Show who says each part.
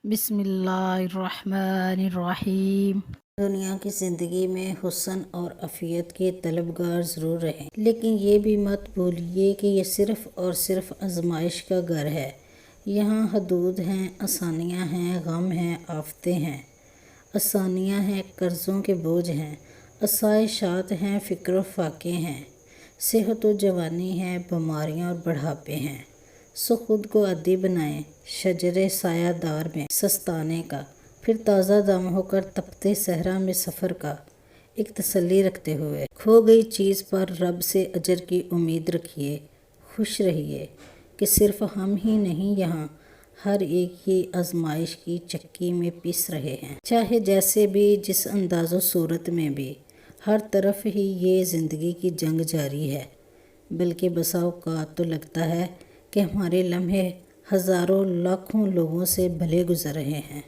Speaker 1: बिस्मिल्लाहिर्रहमानिर्रहीम। दुनिया की ज़िंदगी में हुस्न और आफियत के तलबगार ज़रूर रहें, लेकिन ये भी मत भूलिए कि ये सिर्फ़ और सिर्फ आजमाइश का घर है। यहाँ हदूद हैं, आसानियाँ हैं, गम हैं, आफतें हैं। आसानियाँ हैं, कर्ज़ों के बोझ हैं, आसाइशात हैं, फ़िक्र फाके हैं। सेहत व जवानी है, बीमारियाँ और बढ़ापे हैं। सो खुद को आदी बनाएं शजरे सायादार में सस्ताने का, फिर ताज़ा दम होकर तपते सहरा में सफ़र का एक तसल्ली रखते हुए खो गई चीज़ पर रब से अजर की उम्मीद रखिए। खुश रहिए कि सिर्फ हम ही नहीं, यहाँ हर एक ही आजमाइश की चक्की में पिस रहे हैं। चाहे जैसे भी, जिस अंदाज़ो सूरत में भी, हर तरफ ही ये ज़िंदगी की जंग जारी है। बल्कि बसा औक़ात तो लगता है कि हमारे लम्हे हज़ारों लाखों लोगों से भले गुज़र रहे हैं।